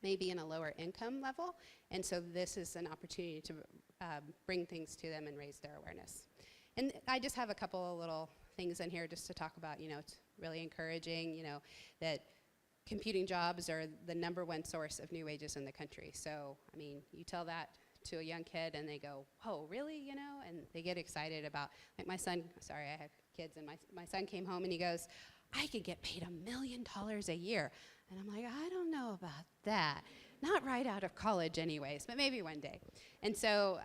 maybe in a lower income level, and so this is an opportunity to bring things to them and raise their awareness. And I just have a couple of little things in here just to talk about, it's really encouraging, that computing jobs are the #1 source of new wages in the country. So, I mean, you tell that to a young kid and they go, whoa, really, and they get excited about, like my son, sorry, I have kids, and my son came home and he goes, I could get paid $1 million a year. And I'm like, I don't know about that. Not right out of college anyways, but maybe one day. And so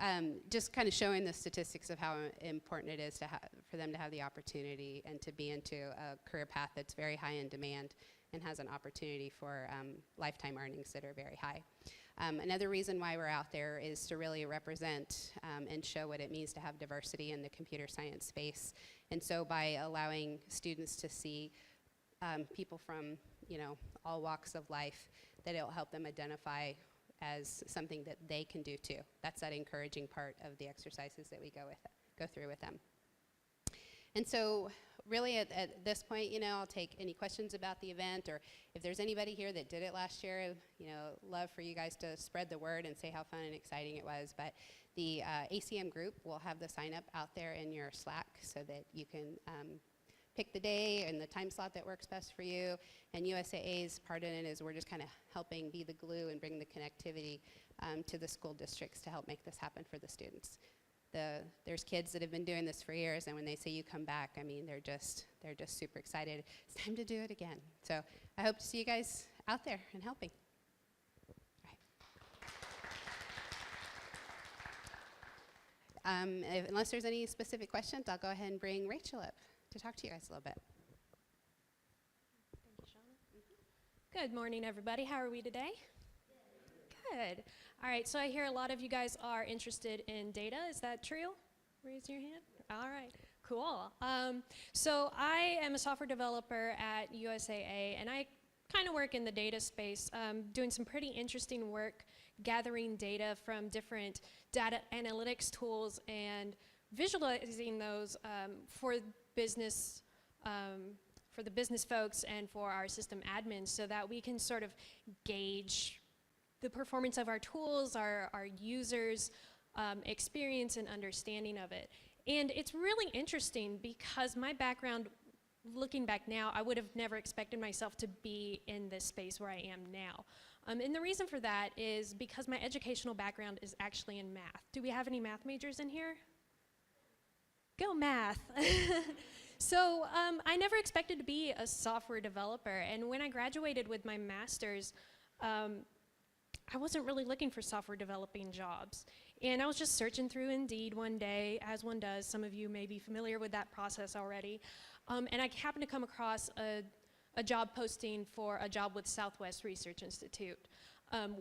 just kind of showing the statistics of how important it is for them to have the opportunity and to be into a career path that's very high in demand and has an opportunity for lifetime earnings that are very high. Another reason why we're out there is to really represent and show what it means to have diversity in the computer science space. And so by allowing students to see people from all walks of life, that it will help them identify as something that they can do too. That's that encouraging part of the exercises that we go through with them. And so really at this point, I'll take any questions about the event, or if there's anybody here that did it last year, love for you guys to spread the word and say how fun and exciting it was. But the ACM group will have the sign up out there in your Slack so that you can pick the day and the time slot that works best for you. And USAA's part in it is we're just kind of helping be the glue and bring the connectivity to the school districts to help make this happen for the students. There's kids that have been doing this for years, and when they say you come back, I mean, they're just super excited. It's time to do it again. So I hope to see you guys out there and helping. All right. Unless there's any specific questions, I'll go ahead and bring Rachel up to talk to you guys a little bit. Thank you, Shauna. Good morning, everybody. How are we today? Good. All right, so I hear a lot of you guys are interested in data. Is that true? Raise your hand. All right, cool. So I am a software developer at USAA, and I kind of work in the data space, doing some pretty interesting work, gathering data from different data analytics tools and visualizing those for business, for the business folks and for our system admins, so that we can sort of gauge the performance of our tools, our users' experience and understanding of it. And it's really interesting because my background, looking back now, I would have never expected myself to be in this space where I am now. And the reason for that is because my educational background is actually in math. Do we have any math majors in here? Go math. So I never expected to be a software developer. And when I graduated with my master's, I wasn't really looking for software developing jobs. And I was just searching through Indeed one day, as one does. Some of you may be familiar with that process already. And I happened to come across a job posting for a job with Southwest Research Institute,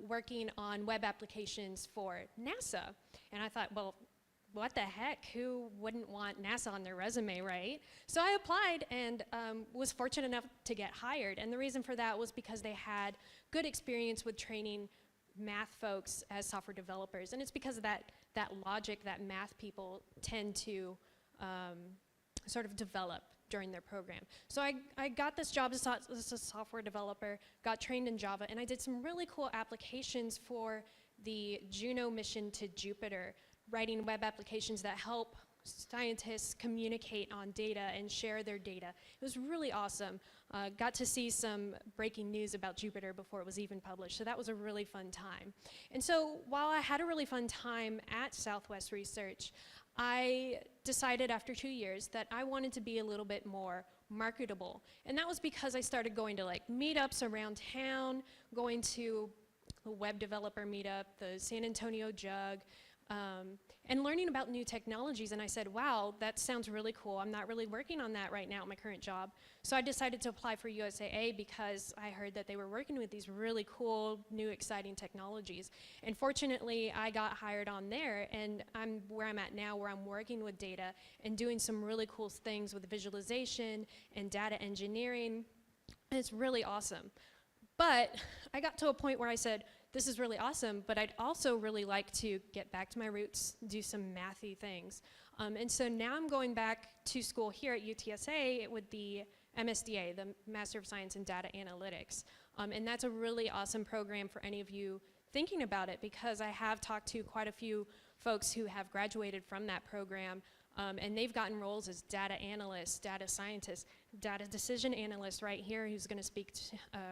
working on web applications for NASA. And I thought, well, what the heck? Who wouldn't want NASA on their resume, right? So I applied and was fortunate enough to get hired. And the reason for that was because they had good experience with training math folks as software developers. And it's because of that logic that math people tend to sort of develop during their program. So I got this job as a software developer, got trained in Java, and I did some really cool applications for the Juno mission to Jupiter, writing web applications that help scientists communicate on data and share their data. It was really awesome. Got to see some breaking news about Jupiter before it was even published, so that was a really fun time. And so while I had a really fun time at Southwest Research, I decided after 2 years that I wanted to be a little bit more marketable. And that was because I started going to like meetups around town, going to the web developer meetup, the San Antonio Jug, and learning about new technologies. And I said, wow, that sounds really cool. I'm not really working on that right now at my current job. So I decided to apply for USAA because I heard that they were working with these really cool, new, exciting technologies. And fortunately, I got hired on there, and I'm where I'm at now, where I'm working with data and doing some really cool things with visualization and data engineering. And it's really awesome. But I got to a point where I said, this is really awesome, but I'd also really like to get back to my roots, do some mathy things. And so now I'm going back to school here at UTSA with the MSDA, the Master of Science in Data Analytics. And that's a really awesome program for any of you thinking about it, because I have talked to quite a few folks who have graduated from that program, and they've gotten roles as data analysts, data scientists, data decision analyst right here, who's going to speak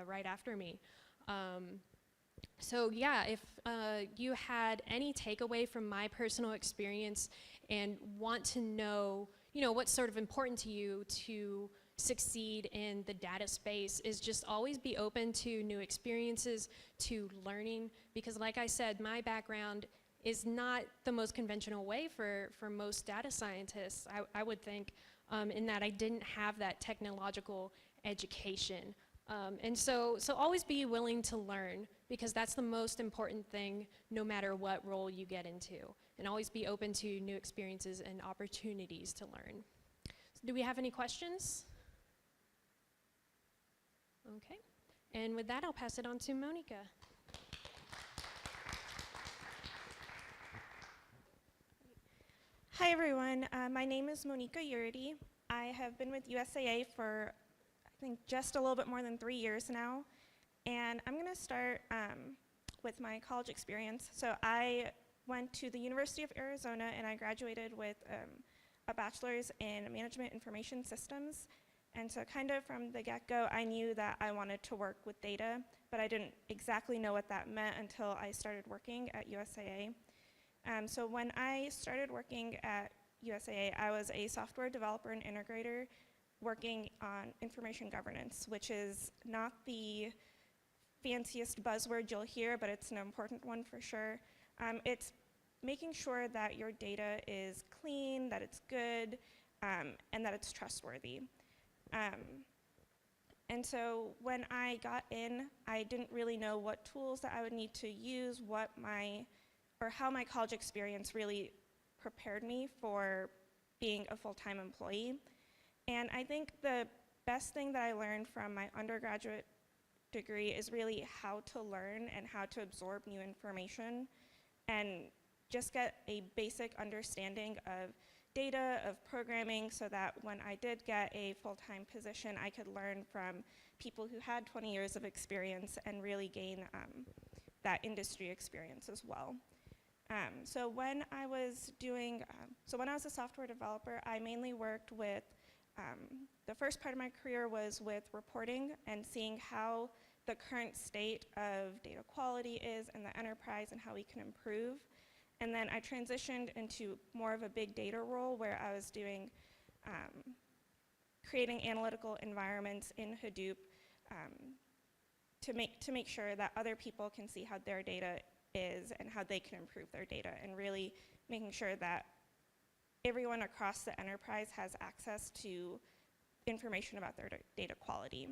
right after me. So yeah, if you had any takeaway from my personal experience and want to know, what's sort of important to you to succeed in the data space, is just always be open to new experiences, to learning, because like I said, my background is not the most conventional way for most data scientists, I would think, in that I didn't have that technological education. And so always be willing to learn, because that's the most important thing no matter what role you get into. And always be open to new experiences and opportunities to learn. So do we have any questions? Okay. And with that, I'll pass it on to Monica. Hi everyone, my name is Monique. I have been with USAA for I think just a little bit more than 3 years now, and I'm going to start with my college experience. So I went to the University of Arizona and I graduated with a bachelor's in management information systems, and so kind of from the get-go I knew that I wanted to work with data, but I didn't exactly know what that meant until I started working at USAA. So when I started working at USAA, I was a software developer and integrator working on information governance, which is not the fanciest buzzword you'll hear, but it's an important one for sure. It's making sure that your data is clean, that it's good, and that it's trustworthy. And so when I got in, I didn't really know what tools that I would need to use, how my college experience really prepared me for being a full-time employee. And I think the best thing that I learned from my undergraduate degree is really how to learn and how to absorb new information and just get a basic understanding of data, of programming, so that when I did get a full-time position, I could learn from people who had 20 years of experience and really gain that industry experience as well. So when I was a software developer, I mainly worked with, the first part of my career was with reporting and seeing how the current state of data quality is in the enterprise and how we can improve. And then I transitioned into more of a big data role where I was doing, creating analytical environments in Hadoop to make sure that other people can see how their data is and how they can improve their data, and really making sure that everyone across the enterprise has access to information about their data quality.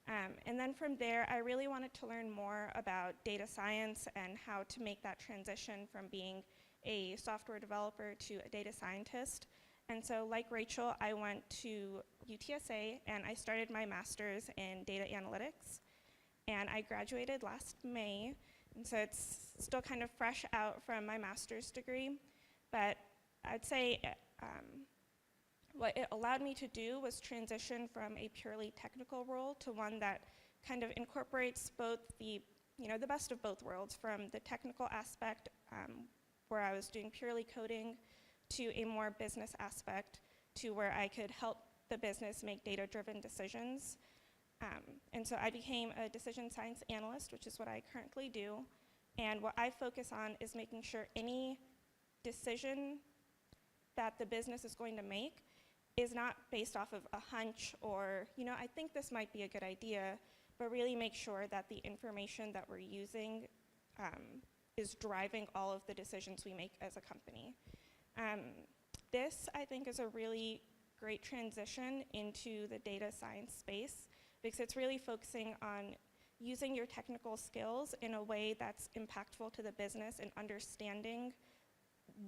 And then from there, I really wanted to learn more about data science and how to make that transition from being a software developer to a data scientist. And so like Rachel, I went to UTSA and I started my master's in data analytics. And I graduated last May. And so it's still kind of fresh out from my master's degree, but I'd say what it allowed me to do was transition from a purely technical role to one that kind of incorporates both the best of both worlds, from the technical aspect where I was doing purely coding to a more business aspect to where I could help the business make data-driven decisions. And so I became a decision science analyst, which is what I currently do. And what I focus on is making sure any decision that the business is going to make is not based off of a hunch or, I think this might be a good idea, but really make sure that the information that we're using is driving all of the decisions we make as a company. This, I think, is a really great transition into the data science space, because it's really focusing on using your technical skills in a way that's impactful to the business and understanding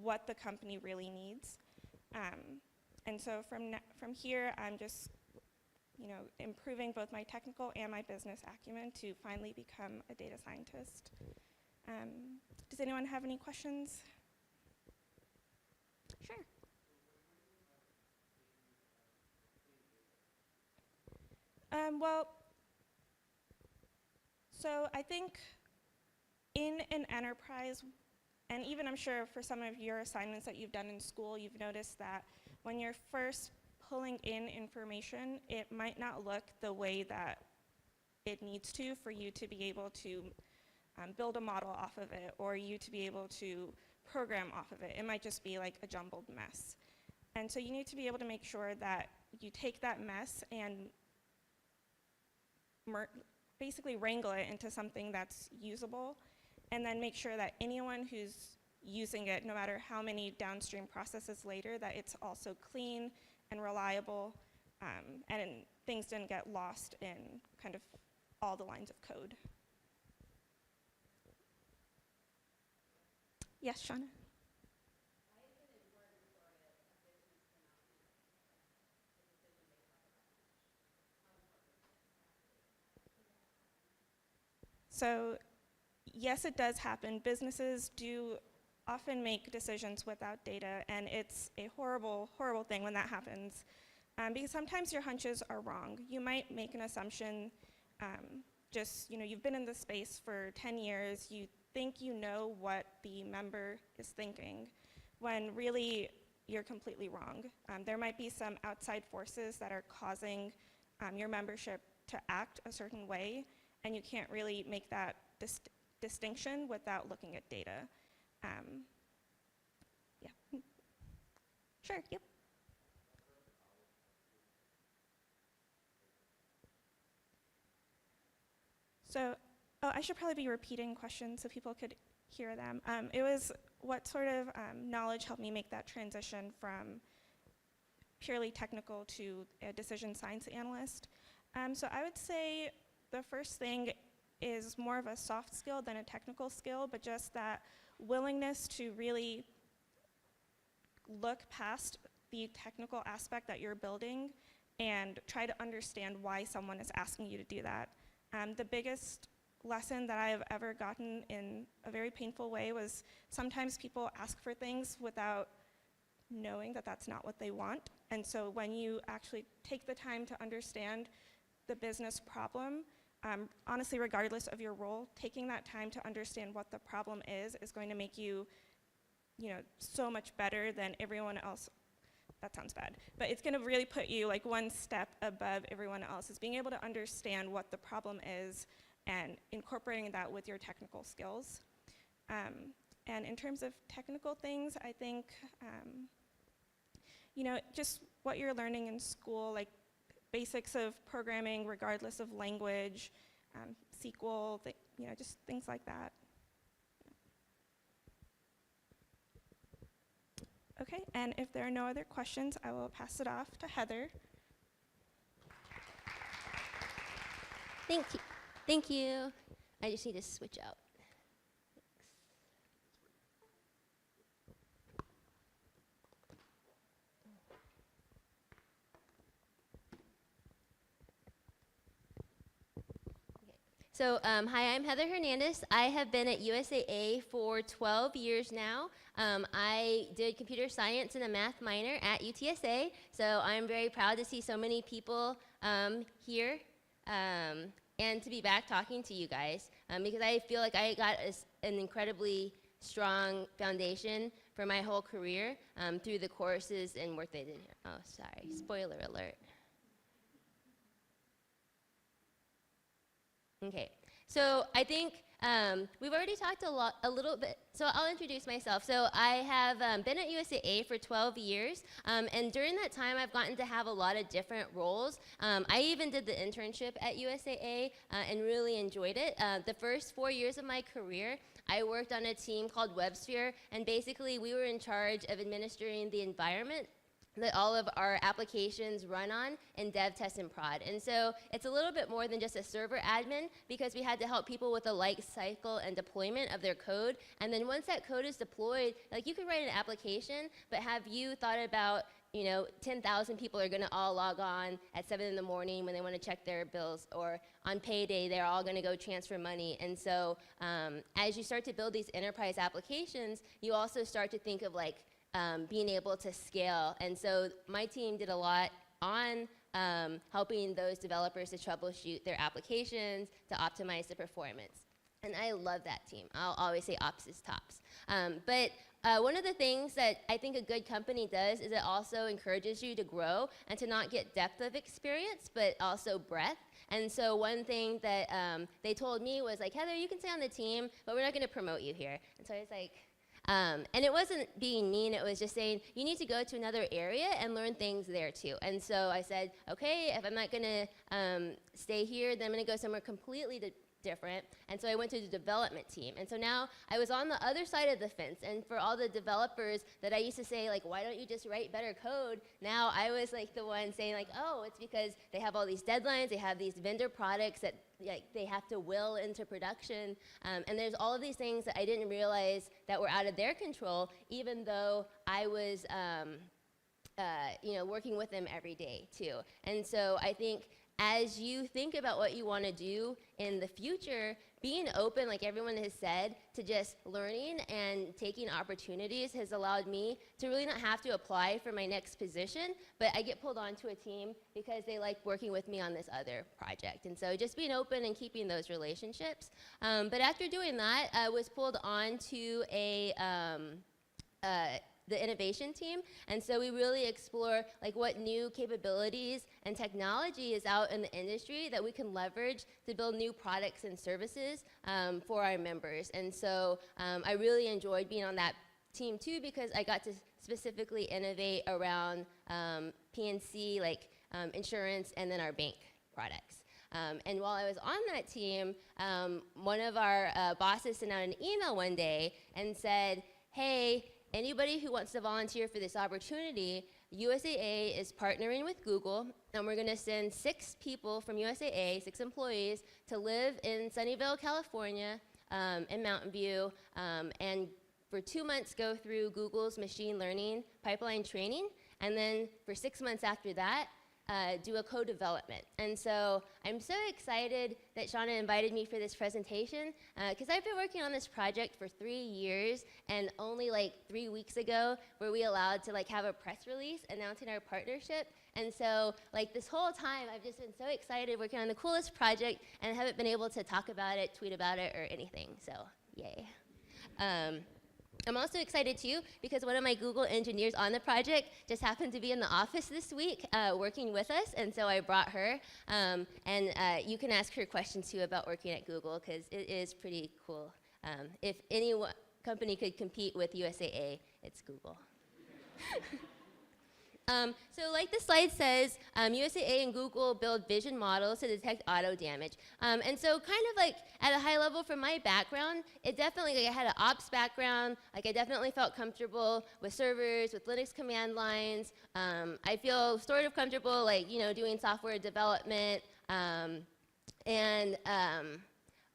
what the company really needs. And so from here, I'm just improving both my technical and my business acumen to finally become a data scientist. Does anyone have any questions? Sure. Well, So I think in an enterprise, and even I'm sure for some of your assignments that you've done in school, you've noticed that when you're first pulling in information, it might not look the way that it needs to for you to be able to build a model off of it, or you to be able to program off of it. It might just be like a jumbled mess. And so you need to be able to make sure that you take that mess and basically wrangle it into something that's usable, and then make sure that anyone who's using it, no matter how many downstream processes later, that it's also clean and reliable, and things didn't get lost in kind of all the lines of code. Yes, Shauna? So yes, it does happen. Businesses do often make decisions without data, and it's a horrible, horrible thing when that happens, because sometimes your hunches are wrong. You might make an assumption, you've been in this space for 10 years, you think you know what the member is thinking, when really you're completely wrong. There might be some outside forces that are causing your membership to act a certain way, and you can't really make that distinction without looking at data. Yeah. Sure, yep. So, I should probably be repeating questions so people could hear them. It was what sort of knowledge helped me make that transition from purely technical to a decision science analyst. So I would say the first thing is more of a soft skill than a technical skill, but just that willingness to really look past the technical aspect that you're building and try to understand why someone is asking you to do that. The biggest lesson that I have ever gotten in a very painful way was sometimes people ask for things without knowing that that's not what they want. And so when you actually take the time to understand the business problem, honestly, regardless of your role, taking that time to understand what the problem is going to make you, so much better than everyone else. That sounds bad, but it's going to really put you like one step above everyone else, is being able to understand what the problem is and incorporating that with your technical skills. And in terms of technical things, I think, just what you're learning in school, like basics of programming regardless of language, SQL, just things like that. Okay, and if there are no other questions, I will pass it off to Heather. Thank you. Thank you. I just need to switch out. So, hi, I'm Heather Hernandez. I have been at USAA for 12 years now. I did computer science and a math minor at UTSA, so I'm very proud to see so many people here and to be back talking to you guys, because I feel like I got an incredibly strong foundation for my whole career through the courses and work they did here. Oh, sorry, spoiler alert. Okay, so I think we've already talked a little bit, so I'll introduce myself. So I have been at USAA for 12 years, and during that time I've gotten to have a lot of different roles. I even did the internship at USAA and really enjoyed it. The first 4 years of my career, I worked on a team called WebSphere, and basically we were in charge of administering the environment that all of our applications run on in dev, test, and prod. And so it's a little bit more than just a server admin, because we had to help people with the life cycle and deployment of their code. And then once that code is deployed, like you could write an application, but have you thought about 10,000 people are gonna all log on at 7 in the morning when they wanna check their bills, or on payday, they're all gonna go transfer money. And so as you start to build these enterprise applications, you also start to think of being able to scale. And so my team did a lot on helping those developers to troubleshoot their applications, to optimize the performance. And I love that team. I'll always say ops is tops. But one of the things that I think a good company does is it also encourages you to grow and to not get depth of experience, but also breadth. And so one thing that they told me was like, Heather, you can stay on the team, but we're not going to promote you here. And so I was like, and it wasn't being mean, it was just saying, you need to go to another area and learn things there too. And so I said, okay, if I'm not gonna stay here, then I'm gonna go somewhere completely different. And so I went to the development team. And so now I was on the other side of the fence. And for all the developers that I used to say, like, why don't you just write better code? Now I was like the one saying like, oh, it's because they have all these deadlines, they have these vendor products that like they have to will into production, and there's all of these things that I didn't realize that were out of their control, even though I was working with them every day too. And so I think as you think about what you want to do in the future, being open, like everyone has said, to just learning and taking opportunities has allowed me to really not have to apply for my next position, but I get pulled onto a team because they like working with me on this other project. And so just being open and keeping those relationships. But after doing that, I was pulled onto the innovation team, and so we really explore like what new capabilities and technology is out in the industry that we can leverage to build new products and services for our members. And so I really enjoyed being on that team too, because I got to specifically innovate around P&C, like insurance, and then our bank products. And while I was on that team, one of our bosses sent out an email one day and said, hey, anybody who wants to volunteer for this opportunity, USAA is partnering with Google, and we're going to send 6 people from USAA, 6 employees, to live in Sunnyvale, California, in Mountain View, and for 2 months go through Google's machine learning pipeline training, and then for 6 months after that, do a co-development. And so I'm so excited that Shauna invited me for this presentation, because I've been working on this project for 3 years, and only like 3 weeks ago were we allowed to like have a press release announcing our partnership. And so like this whole time I've just been so excited working on the coolest project and haven't been able to talk about it, tweet about it, or anything, so yay. I'm also excited too because one of my Google engineers on the project just happened to be in the office this week working with us, and so I brought her. And you can ask her questions too about working at Google, because it is pretty cool. If any company could compete with USAA, it's Google. So like the slide says, USAA and Google build vision models to detect auto damage. And so kind of like at a high level from my background, it definitely, like I had an ops background, like I definitely felt comfortable with servers, with Linux command lines. I feel sort of comfortable like, doing software development.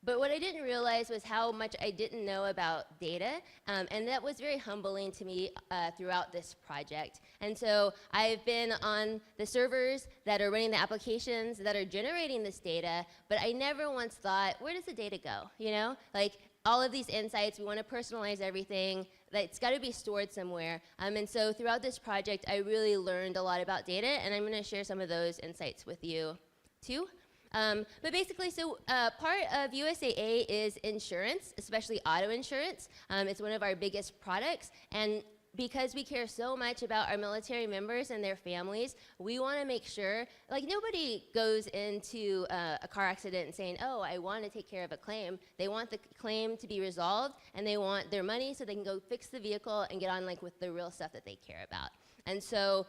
But what I didn't realize was how much I didn't know about data, and that was very humbling to me throughout this project. And so I've been on the servers that are running the applications that are generating this data, but I never once thought, where does the data go? Like all of these insights, we want to personalize everything, it's got to be stored somewhere. And so throughout this project, I really learned a lot about data, and I'm going to share some of those insights with you too. But basically, so part of USAA is insurance, especially auto insurance. It's one of our biggest products, and because we care so much about our military members and their families, we want to make sure, like nobody goes into a car accident saying, oh, I want to take care of a claim. They want the claim to be resolved, and they want their money so they can go fix the vehicle and get on like with the real stuff that they care about. And so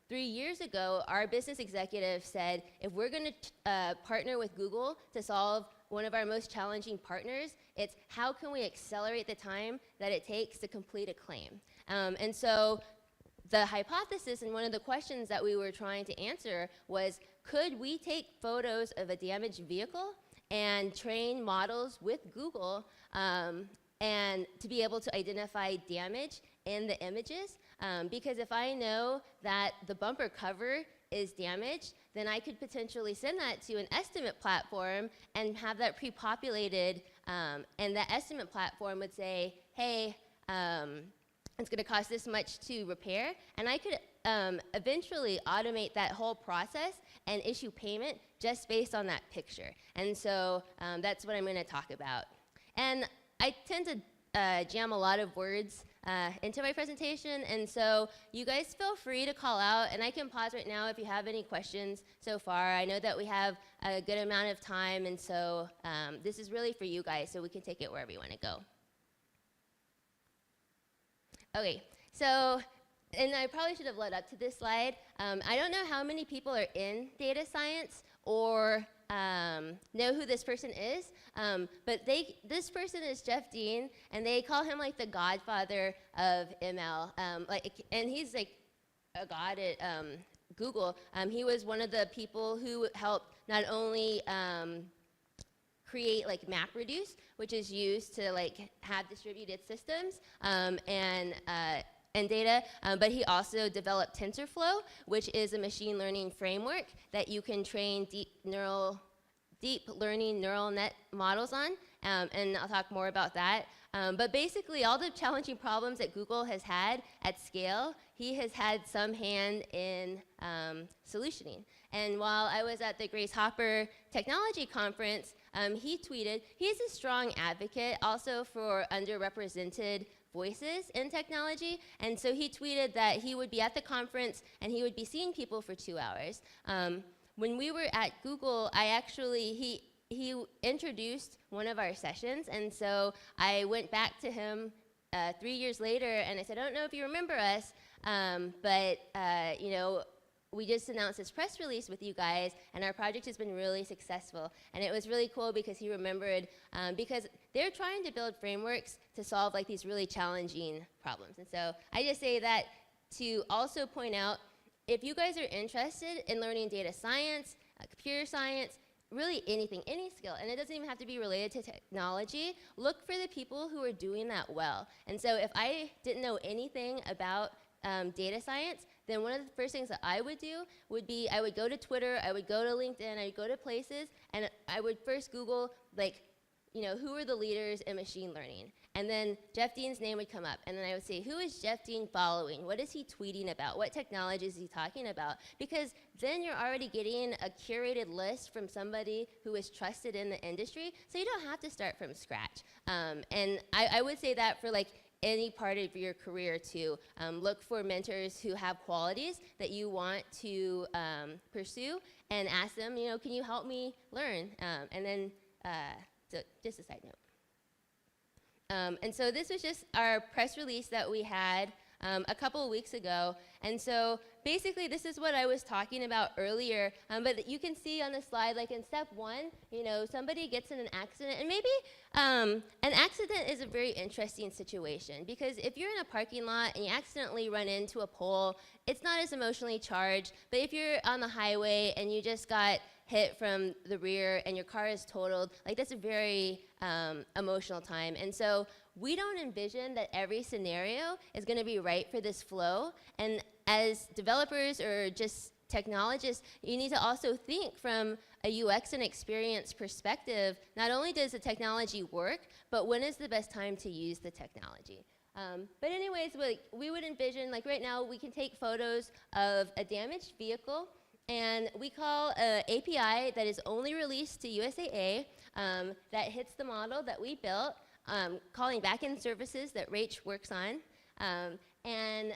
3 years ago, our business executive said, if we're going to partner with Google to solve one of our most challenging partners, it's how can we accelerate the time that it takes to complete a claim? And so the hypothesis and one of the questions that we were trying to answer was, could we take photos of a damaged vehicle and train models with Google and to be able to identify damage in the images? Because if I know that the bumper cover is damaged, then I could potentially send that to an estimate platform and have that pre-populated, and that estimate platform would say, hey, it's going to cost this much to repair, and I could eventually automate that whole process and issue payment just based on that picture. And so that's what I'm going to talk about. And I tend to jam a lot of words into my presentation, and so you guys feel free to call out, and I can pause right now if you have any questions so far. I know that we have a good amount of time, and so this is really for you guys, so we can take it wherever you want to go. Okay, so, and I probably should have led up to this slide. I don't know how many people are in data science or know who this person is, but this person is Jeff Dean, and they call him like the godfather of ML, and he's like a god at Google. He was one of the people who helped not only create like MapReduce, which is used to like have distributed systems and data, but he also developed TensorFlow, which is a machine learning framework that you can train deep learning neural net models on, and I'll talk more about that. But basically, all the challenging problems that Google has had at scale, he has had some hand in solutioning. And while I was at the Grace Hopper Technology Conference, he tweeted, he's a strong advocate also for underrepresented voices in technology, and so he tweeted that he would be at the conference and he would be seeing people for 2 hours. When we were at Google, he introduced one of our sessions, and so I went back to him 3 years later, and I said, I don't know if you remember us, but you know, we just announced this press release with you guys, and our project has been really successful. And it was really cool because he remembered, because they're trying to build frameworks to solve like these really challenging problems. And so I just say that to also point out, if you guys are interested in learning data science, computer science, really anything, any skill, and it doesn't even have to be related to technology, look for the people who are doing that well. And so if I didn't know anything about data science, then one of the first things that I would do would be I would go to Twitter, I would go to LinkedIn, I would go to places, and I would first Google, like, you know, who are the leaders in machine learning? And then Jeff Dean's name would come up, and then I would say, who is Jeff Dean following? What is he tweeting about? What technology is he talking about? Because then you're already getting a curated list from somebody who is trusted in the industry, so you don't have to start from scratch. And I would say that for like any part of your career too. Look for mentors who have qualities that you want to pursue, and ask them, you know, can you help me learn? And then, so just a side note. And so this was just our press release that we had a couple of weeks ago. And so basically this is what I was talking about earlier, but you can see on the slide, like in step 1, you know, somebody gets in an accident, and maybe an accident is a very interesting situation, because if you're in a parking lot and you accidentally run into a pole, it's not as emotionally charged, but if you're on the highway and you just got hit from the rear and your car is totaled, like that's a very emotional time. And so we don't envision that every scenario is going to be right for this flow. And as developers or just technologists, you need to also think from a UX and experience perspective. Not only does the technology work, but when is the best time to use the technology? But anyways, we would envision, like right now, we can take photos of a damaged vehicle, and we call an API that is only released to USAA that hits the model that we built, calling backend services that Rach works on, and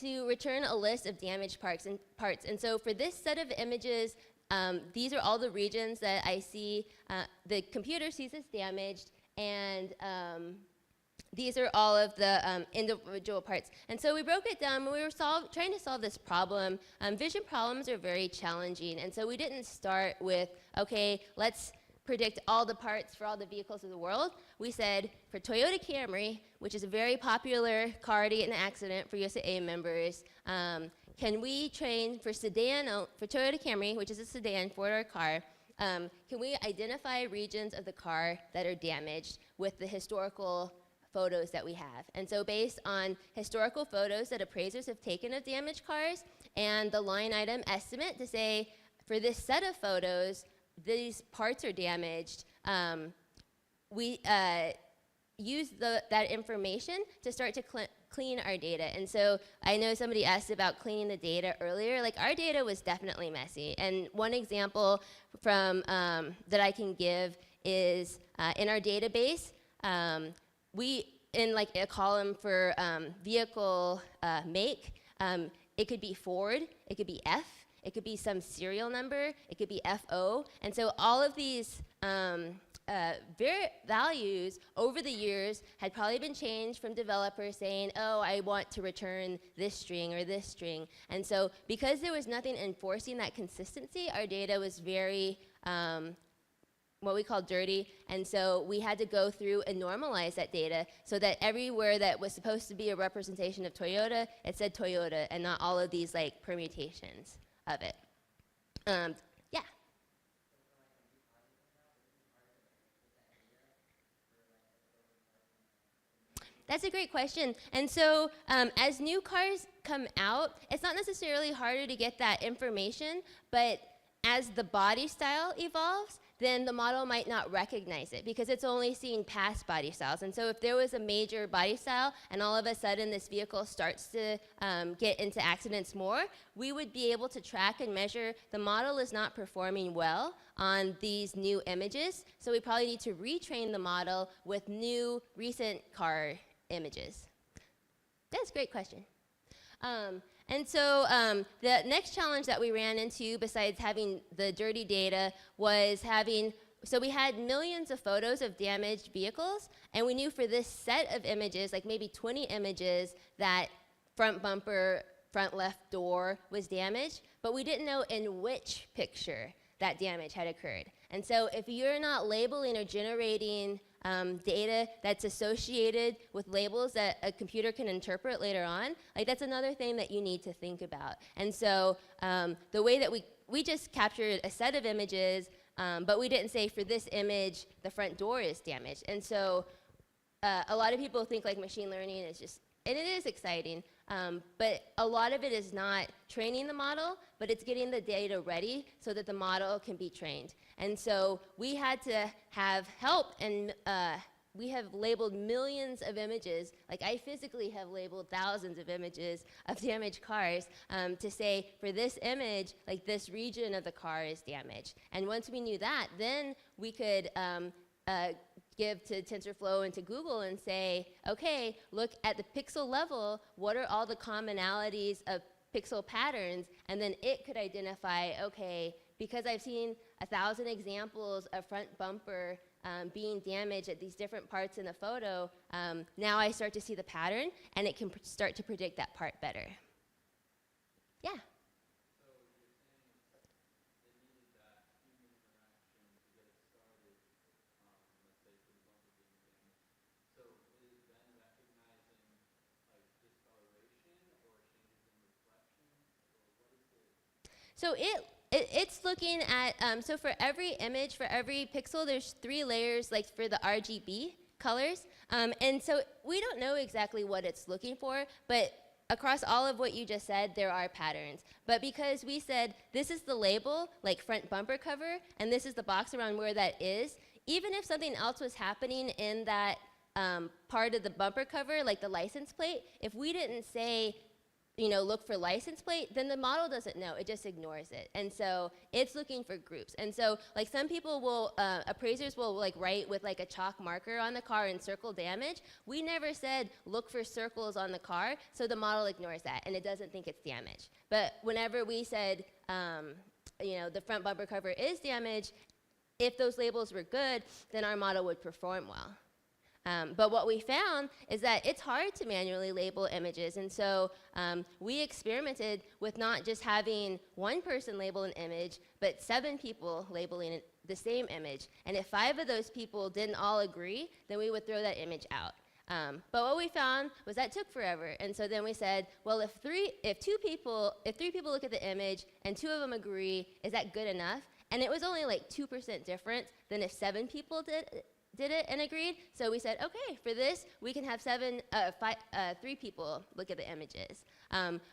to return a list of damaged parts. And so for this set of images, these are all the regions that I see the computer sees as damaged, and these are all of the individual parts. And so we broke it down, and we were trying to solve this problem. Vision problems are very challenging, and so we didn't start with, okay, let's predict all the parts for all the vehicles of the world. We said, for Toyota Camry, which is a very popular car to get in an accident for USAA members, can we train for Toyota Camry, which is a sedan, 4-door car, can we identify regions of the car that are damaged with the historical photos that we have? And so based on historical photos that appraisers have taken of damaged cars and the line item estimate to say, for this set of photos, these parts are damaged, use that information to start to clean our data. And so I know somebody asked about cleaning the data earlier. Like, our data was definitely messy. And one example from that I can give is in our database, we, in like a column for vehicle make, it could be Ford, it could be F, it could be some serial number, it could be FO. And so all of these values over the years had probably been changed from developers saying, oh, I want to return this string or this string. And so because there was nothing enforcing that consistency, our data was very what we call dirty, and so we had to go through and normalize that data so that everywhere that was supposed to be a representation of Toyota, it said Toyota and not all of these like permutations of it. Yeah. That's a great question. And so as new cars come out, it's not necessarily harder to get that information, but as the body style evolves, then the model might not recognize it because it's only seeing past body styles. And so if there was a major body style and all of a sudden this vehicle starts to get into accidents more, we would be able to track and measure the model is not performing well on these new images. So we probably need to retrain the model with new recent car images. That's a great question. And so the next challenge that we ran into, besides having the dirty data, was so we had millions of photos of damaged vehicles, and we knew for this set of images, like maybe 20 images, that front bumper, front left door was damaged, but we didn't know in which picture that damage had occurred. And so if you're not labeling or generating data that's associated with labels that a computer can interpret later on, like that's another thing that you need to think about. And so the way that we just captured a set of images, but we didn't say for this image the front door is damaged. And so a lot of people think like machine learning is just, and it is exciting, but a lot of it is not training the model, but it's getting the data ready so that the model can be trained. And so we had to have help, and we have labeled millions of images. Like, I physically have labeled thousands of images of damaged cars to say, for this image, like this region of the car is damaged. And once we knew that, then we could give to TensorFlow and to Google and say, okay, look at the pixel level, what are all the commonalities of pixel patterns? And then it could identify, okay, because I've seen 1,000 examples of front bumper being damaged at these different parts in the photo, now I start to see the pattern, and it can start to predict that part better. Yeah? So it's looking at, so for every image, for every pixel, there's 3 layers, like for the RGB colors. And so we don't know exactly what it's looking for, but across all of what you just said, there are patterns. But because we said this is the label, like front bumper cover, and this is the box around where that is, even if something else was happening in that part of the bumper cover, like the license plate, if we didn't say, you know, look for license plate, then the model doesn't know, it just ignores it. And so it's looking for groups. And so like some people will, appraisers will like write with like a chalk marker on the car and circle damage. We never said look for circles on the car, so the model ignores that and it doesn't think it's damaged. But whenever we said, you know, the front bumper cover is damaged, if those labels were good, then our model would perform well. But what we found is that it's hard to manually label images, and so we experimented with not just having one person label an image, but 7 people labeling the same image. And if 5 of those people didn't all agree, then we would throw that image out. But what we found was that took forever, and so then we said, well, if 3 people look at the image and 2 of them agree, is that good enough? And it was only like 2% difference than if 7 people did it and agreed. So we said, okay, for this, we can have 3 people look at the images.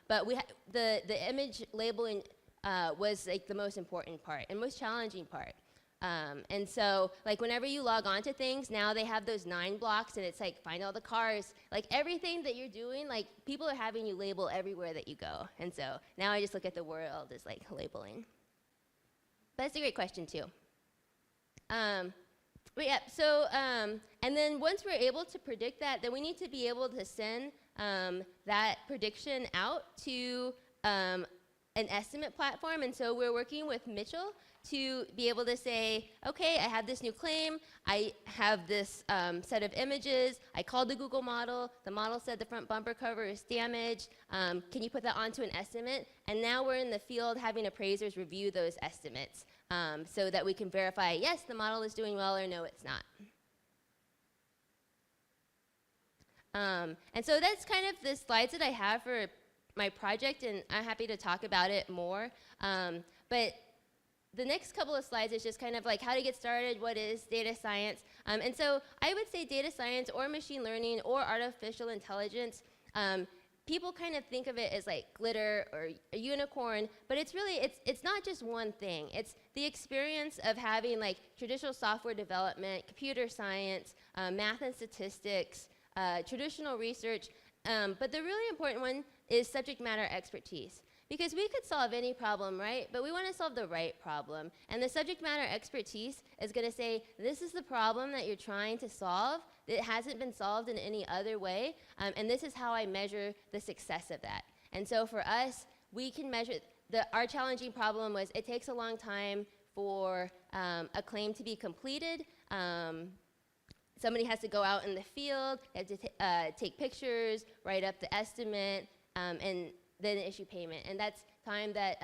But the image labeling was like the most important part and most challenging part. And so, like, whenever you log on to things, now they have those 9 blocks, and it's like, find all the cars. Like, everything that you're doing, like, people are having you label everywhere that you go. And so, now I just look at the world as, like, labeling. But that's a great question, too. But yeah, so, and then once we're able to predict that, then we need to be able to send that prediction out to an estimate platform. And so we're working with Mitchell to be able to say, okay, I have this new claim, I have this set of images, I called the Google model, the model said the front bumper cover is damaged, can you put that onto an estimate? And now we're in the field having appraisers review those estimates so that we can verify, yes, the model is doing well, or no, it's not. And so that's kind of the slides that I have for my project, and I'm happy to talk about it more. But the next couple of slides is just kind of like how to get started, what is data science. And so I would say data science or machine learning or artificial intelligence, people kind of think of it as like glitter or a unicorn, but it's really, it's not just one thing. It's the experience of having like traditional software development, computer science, math and statistics, traditional research, but the really important one is subject matter expertise. Because we could solve any problem, right? But we want to solve the right problem. And the subject matter expertise is going to say, this is the problem that you're trying to solve. It hasn't been solved in any other way. And this is how I measure the success of that. And so for us, we can measure, our challenging problem was it takes a long time for a claim to be completed. Somebody has to go out in the field, they have to take pictures, write up the estimate, and then issue payment. And that's time that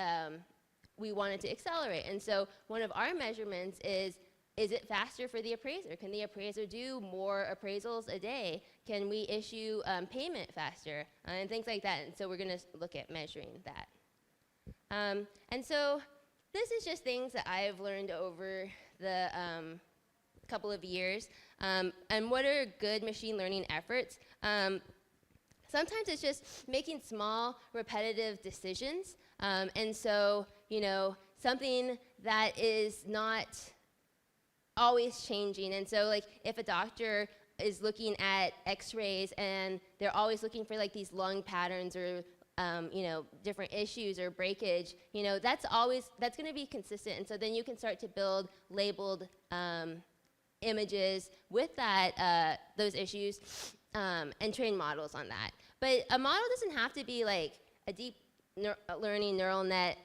we wanted to accelerate. And so one of our measurements is it faster for the appraiser? Can the appraiser do more appraisals a day? Can we issue payment faster? And things like that. And so we're going to look at measuring that. And so this is just things that I've learned over the couple of years. And what are good machine learning efforts? Sometimes it's just making small, repetitive decisions. And so, you know, something that is not always changing. And so, like, if a doctor is looking at x-rays and they're always looking for, like, these lung patterns or, you know, different issues or breakage, you know, that's going to be consistent. And so then you can start to build labeled images with that, those issues, and train models on that. But a model doesn't have to be like a deep learning neural net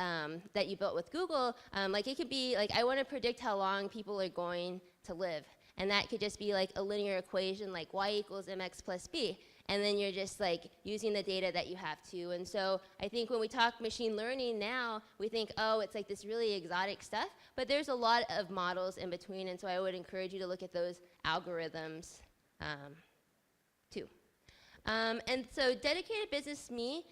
that you built with Google. Like it could be like, I want to predict how long people are going to live. And that could just be like a linear equation like y equals mx plus b. And then you're just like using the data that you have to. And so I think when we talk machine learning now, we think, oh, it's like this really exotic stuff. But there's a lot of models in between. And so I would encourage you to look at those algorithms too. And so dedicated business me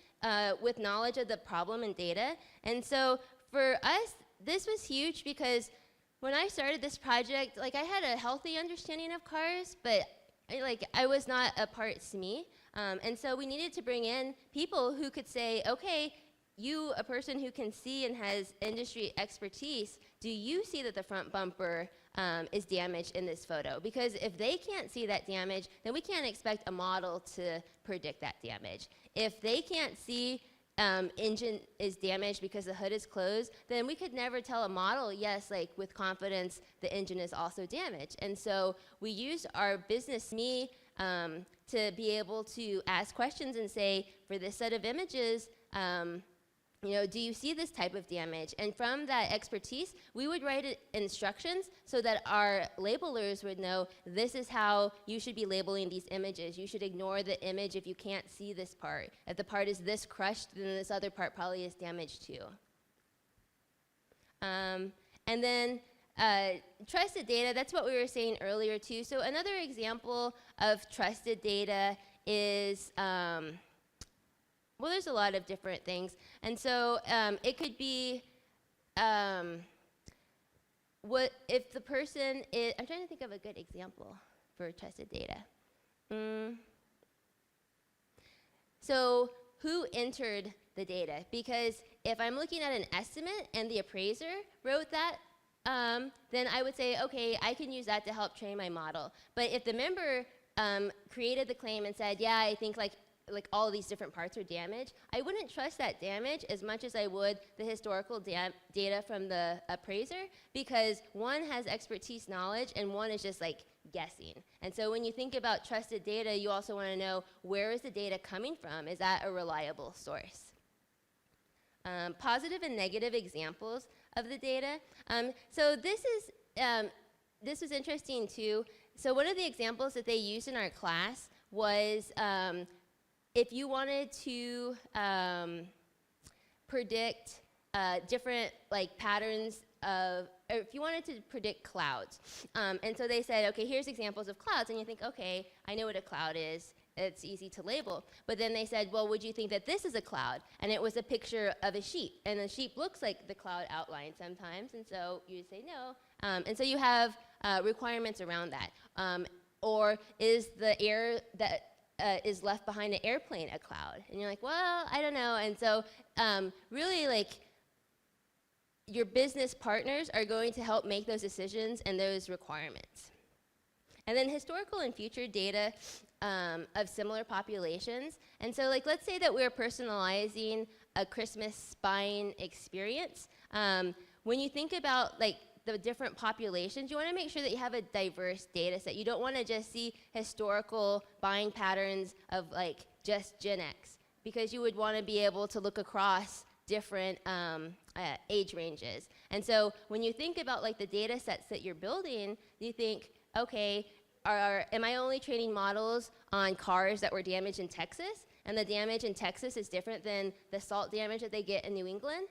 with knowledge of the problem and data. And so for us, this was huge because when I started this project, like I had a healthy understanding of cars, but I was not a part SME. And so we needed to bring in people who could say, okay, you, a person who can see and has industry expertise, do you see that the front bumper is damaged in this photo? Because if they can't see that damage, then we can't expect a model to predict that damage. If they can't see engine is damaged because the hood is closed, then we could never tell a model, yes, like with confidence, the engine is also damaged. And so we used our business me to be able to ask questions and say, for this set of images, you know, do you see this type of damage? And from that expertise, we would write instructions so that our labelers would know this is how you should be labeling these images. You should ignore the image if you can't see this part. If the part is this crushed, then this other part probably is damaged too. And then trusted data, that's what we were saying earlier too. So another example of trusted data is, well, there's a lot of different things. And so it could be what if the person is, I'm trying to think of a good example for trusted data. So who entered the data? Because if I'm looking at an estimate and the appraiser wrote that then I would say, okay, I can use that to help train my model. But if the member created the claim and said, yeah, I think like all of these different parts are damaged, I wouldn't trust that damage as much as I would the historical data from the appraiser, because one has expertise knowledge and one is just like guessing. And so when you think about trusted data, you also want to know, where is the data coming from? Is that a reliable source? Positive and negative examples of the data. So this was interesting too. So one of the examples that they used in our class was if you wanted to predict different like patterns of, or if you wanted to predict clouds. And so they said, okay, here's examples of clouds. And you think, okay, I know what a cloud is. It's easy to label. But then they said, well, would you think that this is a cloud? And it was a picture of a sheep. And the sheep looks like the cloud outline sometimes. And so you would say no. And so you have requirements around that. Or is the air that is left behind an airplane a cloud? And you're like, well, I don't know. And so really, like, your business partners are going to help make those decisions and those requirements. And then historical and future data of similar populations. And so, like, let's say that we're personalizing a Christmas buying experience. When you think about, like, the different populations, you want to make sure that you have a diverse data set. You don't want to just see historical buying patterns of, like, just Gen X, because you would want to be able to look across different age ranges. And so when you think about, like, the data sets that you're building, you think, okay, am I only training models on cars that were damaged in Texas? And the damage in Texas is different than the salt damage that they get in New England,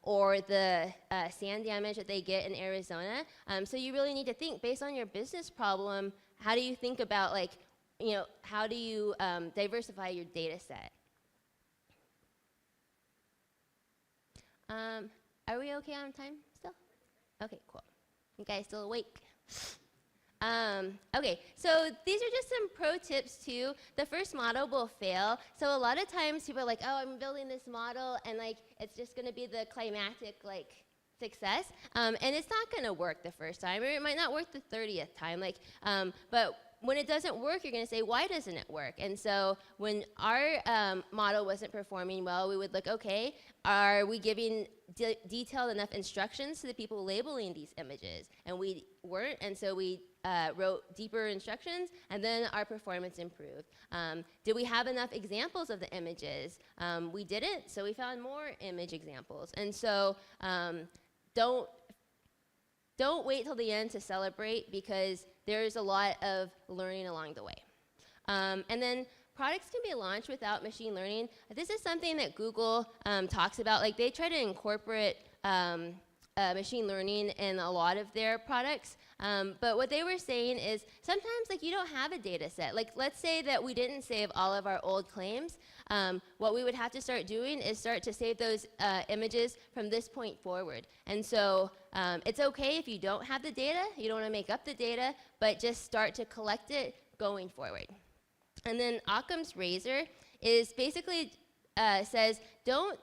or the sand damage that they get in Arizona. So you really need to think, based on your business problem, how do you think about, like, you know, how do you diversify your data set? Are we okay on time still? Okay, cool. You guys still awake? Okay, so these are just some pro tips too. The first model will fail. So a lot of times people are like, oh, I'm building this model and, like, it's just gonna be the climactic, like, success. And it's not gonna work the first time, or it might not work the 30th time. Like, but when it doesn't work, you're gonna say, why doesn't it work? And so when our model wasn't performing well, we would look, okay, are we giving detailed enough instructions to the people labeling these images? And we weren't, and so we wrote deeper instructions, and then our performance improved. Did we have enough examples of the images? We didn't, so we found more image examples. And so don't wait till the end to celebrate, because there's a lot of learning along the way. And then products can be launched without machine learning. This is something that Google talks about. Like, they try to incorporate machine learning in a lot of their products. But what they were saying is sometimes, like, you don't have a data set. Like, let's say that we didn't save all of our old claims. What we would have to start doing is start to save those images from this point forward. And so it's okay if you don't have the data. You don't want to make up the data, but just start to collect it going forward. And then Occam's razor is basically says, don't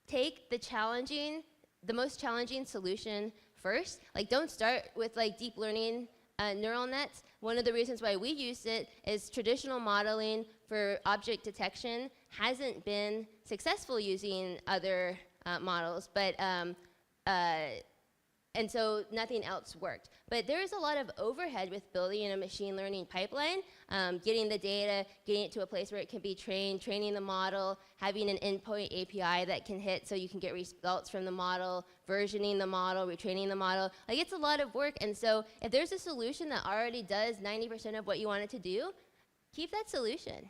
take the most challenging solution first. Like, don't start with, like, deep learning neural nets. One of the reasons why we used it is traditional modeling for object detection hasn't been successful using other models, but and so nothing else worked. But there is a lot of overhead with building a machine learning pipeline, getting the data, getting it to a place where it can be trained, training the model, having an endpoint API that can hit so you can get results from the model, versioning the model, retraining the model. Like, it's a lot of work. And so if there's a solution that already does 90% of what you want it to do, keep that solution.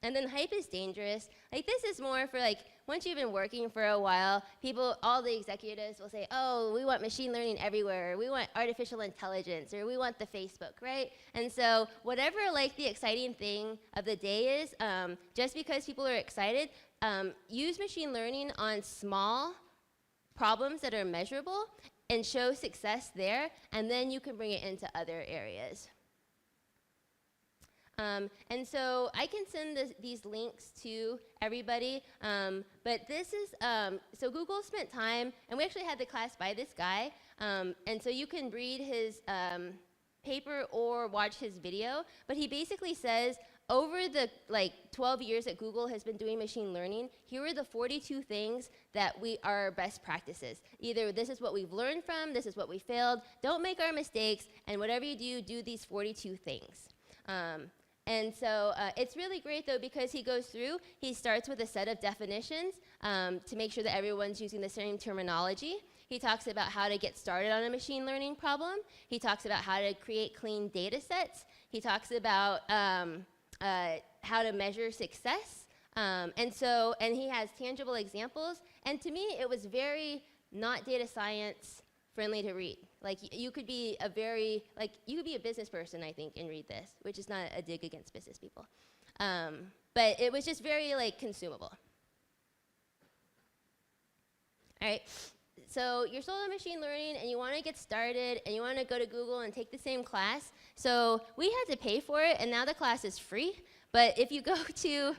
And then hype is dangerous. Like, this is more for, like, once you've been working for a while, people, all the executives will say, oh, we want machine learning everywhere, or we want artificial intelligence, or we want the Facebook, right? And so whatever, like, the exciting thing of the day is, just because people are excited, use machine learning on small problems that are measurable and show success there, and then you can bring it into other areas. And so I can send these links to everybody, but this is, so Google spent time, and we actually had the class by this guy, and so you can read his paper or watch his video, but he basically says, over the 12 years that Google has been doing machine learning, here are the 42 things that are best practices. Either this is what we've learned from, this is what we failed, don't make our mistakes, and whatever you do, do these 42 things. And so it's really great, though, because he goes through, he starts with a set of definitions to make sure that everyone's using the same terminology. He talks about how to get started on a machine learning problem. He talks about how to create clean data sets. He talks about how to measure success. And he has tangible examples. And to me, it was very not data science friendly to read. Like you could be a business person, I think, and read this, which is not a dig against business people. But it was just very consumable. All right. So you're sold on machine learning and you want to get started and you want to go to Google and take the same class. So we had to pay for it, and now the class is free. But if you go to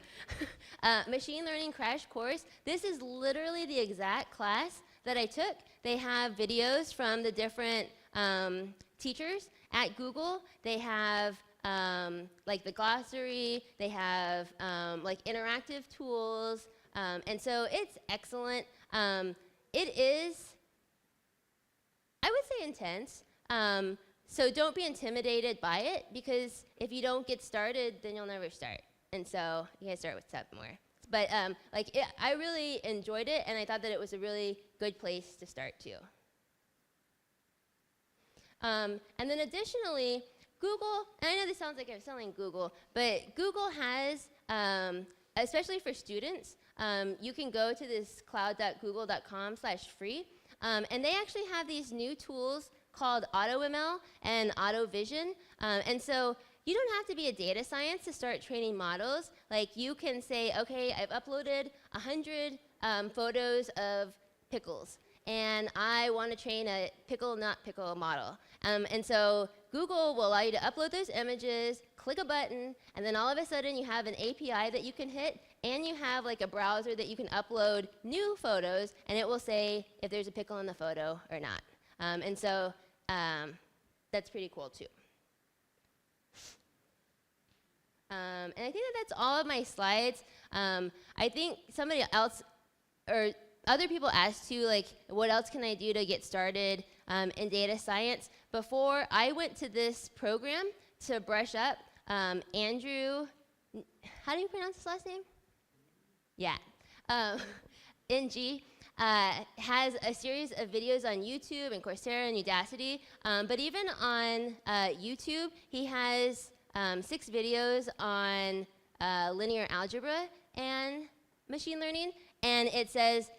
Machine Learning Crash Course, this is literally the exact class that I took. They have videos from the different teachers at Google. They have the glossary. They have interactive tools. And so it's excellent. It is, I would say, intense. So don't be intimidated by it, because if you don't get started, then you'll never start. And so you gotta start with something more. But I really enjoyed it, and I thought that it was a really good place to start too. And then additionally, Google, and I know this sounds like I'm selling Google, but Google has, especially for students, you can go to this cloud.google.com/free, and they actually have these new tools called AutoML and AutoVision. And so you don't have to be a data science to start training models. Like you can say, okay, I've uploaded 100 photos of pickles, and I want to train a pickle, not pickle model. And so Google will allow you to upload those images, click a button, and then all of a sudden you have an API that you can hit, and you have a browser that you can upload new photos, and it will say if there's a pickle in the photo or not. And so that's pretty cool too. And I think that that's all of my slides. I think somebody else or other people asked too, what else can I do to get started in data science? Before I went to this program to brush up, Andrew, how do you pronounce his last name? Yeah. NG. Has a series of videos on YouTube and Coursera and Udacity, but even on YouTube, he has 6 videos on linear algebra and machine learning, and it says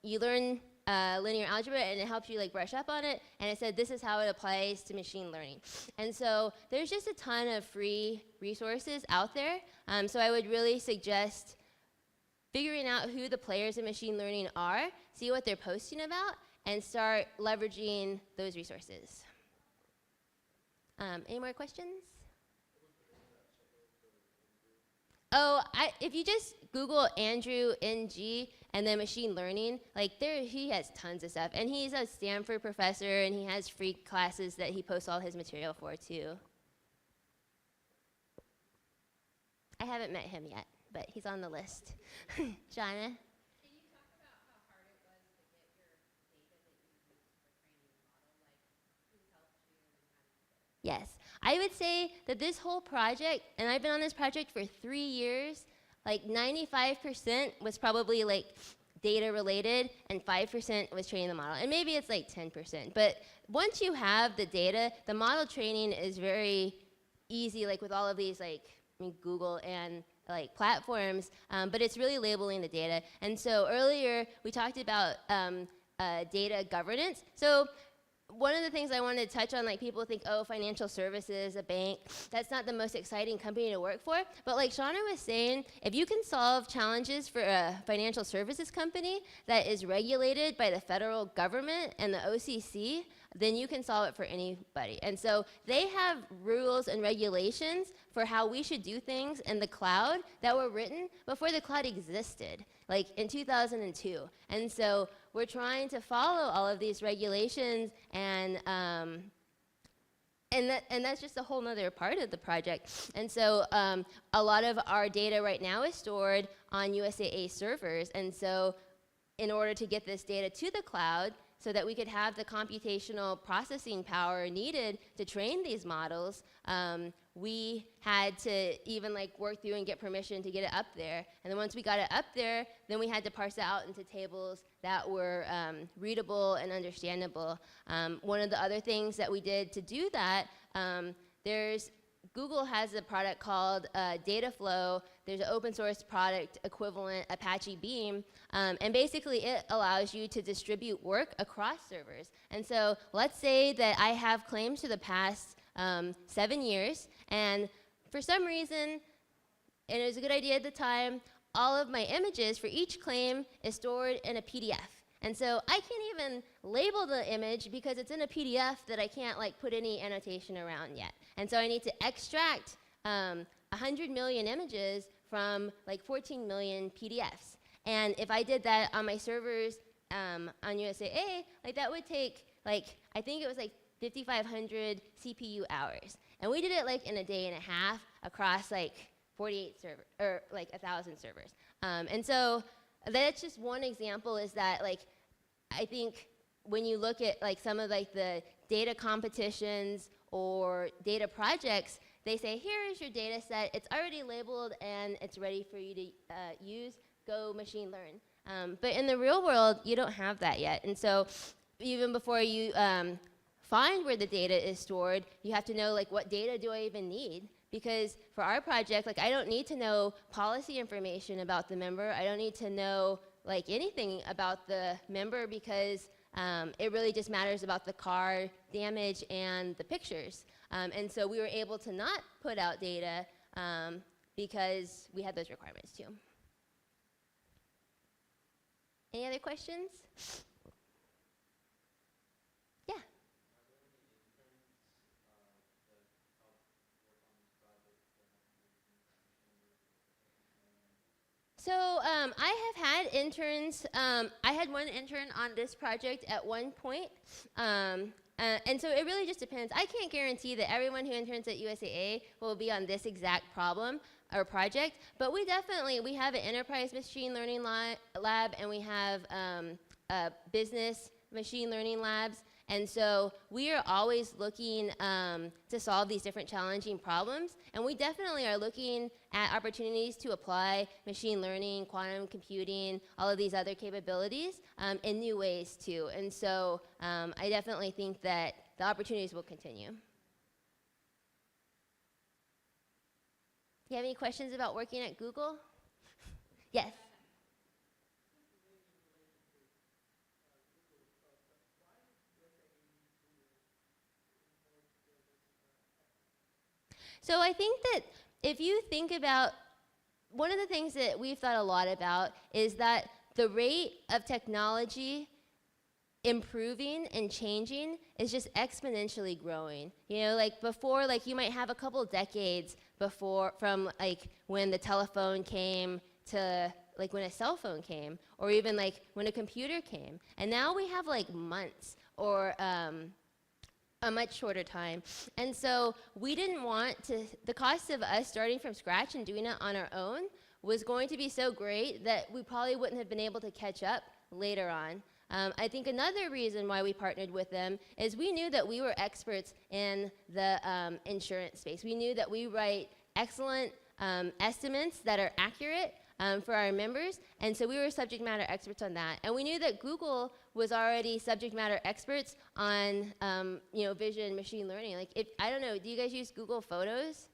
you learn linear algebra and it helps you brush up on it, and it said this is how it applies to machine learning. And so there's just a ton of free resources out there, so I would really suggest figuring out who the players in machine learning are, see what they're posting about, and start leveraging those resources. Any more questions? Oh, if you just Google Andrew NG and then machine learning, he has tons of stuff. And he's a Stanford professor, and he has free classes that he posts all his material for too. I haven't met him yet, but he's on the list. Jana? Can you talk about how hard it was to get your data that you used for training the model? Who helped you and how did you get it? Yes. I would say that this whole project, and I've been on this project for 3 years, 95% was probably data related, and 5% was training the model. And maybe it's 10%. But once you have the data, the model training is very easy, with all of these Google and platforms, but it's really labeling the data. And so earlier we talked about data governance. So one of the things I wanted to touch on, people think, oh, financial services, a bank, that's not the most exciting company to work for. But like Shauna was saying, if you can solve challenges for a financial services company that is regulated by the federal government and the OCC, then you can solve it for anybody. And so they have rules and regulations for how we should do things in the cloud that were written before the cloud existed, like in 2002. And so we're trying to follow all of these regulations, and that's just a whole nother part of the project. And so a lot of our data right now is stored on USAA servers. And so in order to get this data to the cloud so that we could have the computational processing power needed to train these models, we had to even like work through and get permission to get it up there. And then once we got it up there, then we had to parse it out into tables that were readable and understandable. One of the other things that we did to do that, Google has a product called Dataflow. There's an open source product equivalent, Apache Beam, and basically it allows you to distribute work across servers. And so let's say that I have claims to the past 7 years, and for some reason, and it was a good idea at the time, all of my images for each claim is stored in a PDF. And so I can't even label the image because it's in a PDF that I can't like put any annotation around yet. And so I need to extract 100 million images from like 14 million PDFs. And if I did that on my servers on USAA, like that would take like, I think it was like 5,500 CPU hours. And we did it like in a day and a half across like 48 servers, or like 1,000 servers. And so that's just one example, is that like, I think when you look at like some of like the data competitions or data projects, they say, here is your data set, it's already labeled and it's ready for you to use, go machine learn. But in the real world, you don't have that yet. And so even before you find where the data is stored, you have to know like, what data do I even need? Because for our project, like I don't need to know policy information about the member. I don't need to know like anything about the member, because it really just matters about the car damage and the pictures. And so we were able to not put out data because we had those requirements too. Any other questions? Yeah. So I have had interns. I had one intern on this project at one point. And so it really just depends. I can't guarantee that everyone who interns at USAA will be on this exact problem or project, but we have an enterprise machine learning lab, and we have business machine learning labs. And so we are always looking to solve these different challenging problems. And we definitely are looking at opportunities to apply machine learning, quantum computing, all of these other capabilities in new ways too. And so I definitely think that the opportunities will continue. Do you have any questions about working at Google? Yes. So I think that if you think about, one of the things that we've thought a lot about is that the rate of technology improving and changing is just exponentially growing. You know, like before, like you might have a couple decades before, from like when the telephone came to like when a cell phone came, or even like when a computer came. And now we have like months or a much shorter time. And so we didn't want to, the cost of us starting from scratch and doing it on our own was going to be so great that we probably wouldn't have been able to catch up later on. I think another reason why we partnered with them is we knew that we were experts in the insurance space. We knew that we write excellent estimates that are accurate for our members, and so we were subject matter experts on that. And we knew that Google was already subject matter experts on vision machine learning. Like, I don't know, do you guys use Google Photos?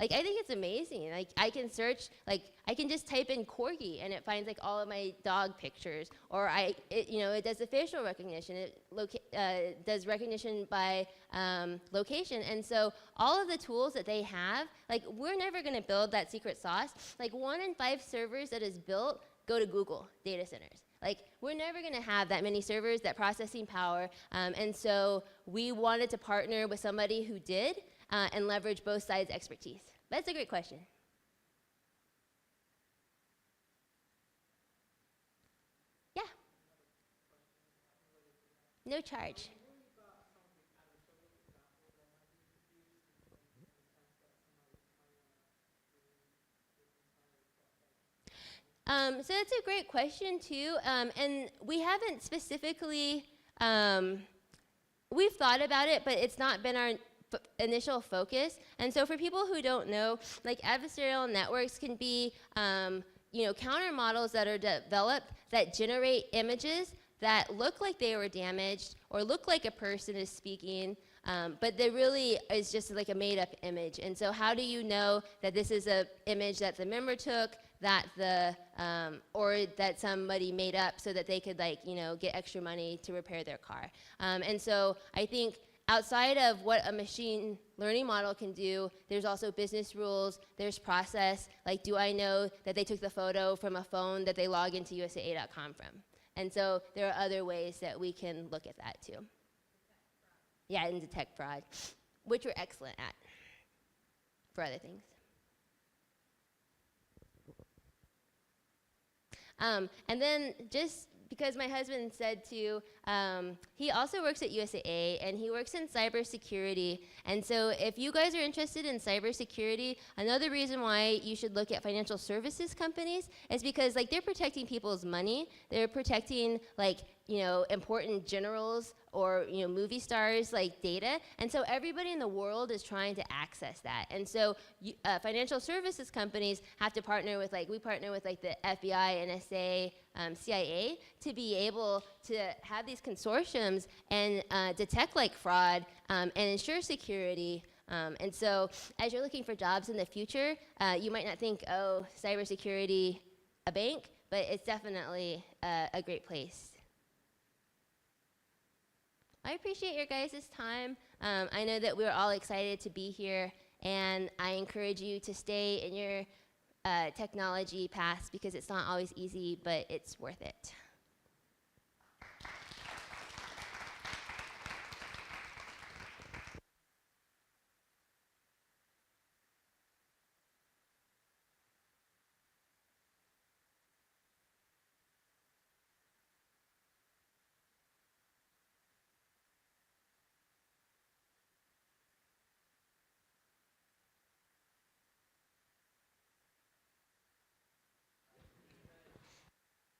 Like, I think it's amazing. Like, I can search, like, I can just type in corgi and it finds like all of my dog pictures. Or it does the facial recognition. It does recognition by location. And so all of the tools that they have, like, we're never gonna build that secret sauce. Like 1 in 5 servers that is built go to Google data centers. Like, we're never going to have that many servers, that processing power, and so we wanted to partner with somebody who did and leverage both sides' expertise. That's a great question. Yeah. No charge. So that's a great question too, and we haven't specifically, we've thought about it, but it's not been our initial focus. And so for people who don't know, like adversarial networks can be, counter models that are developed that generate images that look like they were damaged or look like a person is speaking, but they really is just like a made-up image. And so how do you know that this is an image that the member took, that or that somebody made up so that they could get extra money to repair their car? And so I think outside of what a machine learning model can do, there's also business rules, there's process, like do I know that they took the photo from a phone that they log into USAA.com from? And so there are other ways that we can look at that too. Yeah, and detect fraud, which we're excellent at for other things. And then just because my husband said to, he also works at USAA and he works in cybersecurity. And so if you guys are interested in cybersecurity, another reason why you should look at financial services companies is because they're protecting people's money. They're protecting important generals or movie stars data, and so everybody in the world is trying to access that. And so financial services companies have to partner with we partner with the FBI, NSA, CIA to be able to have these consortiums and detect fraud and ensure security. And so as you're looking for jobs in the future, you might not think, oh, cybersecurity, a bank, but it's definitely a great place. I appreciate your guys' time. I know that we're all excited to be here, and I encourage you to stay in your technology paths because it's not always easy, but it's worth it.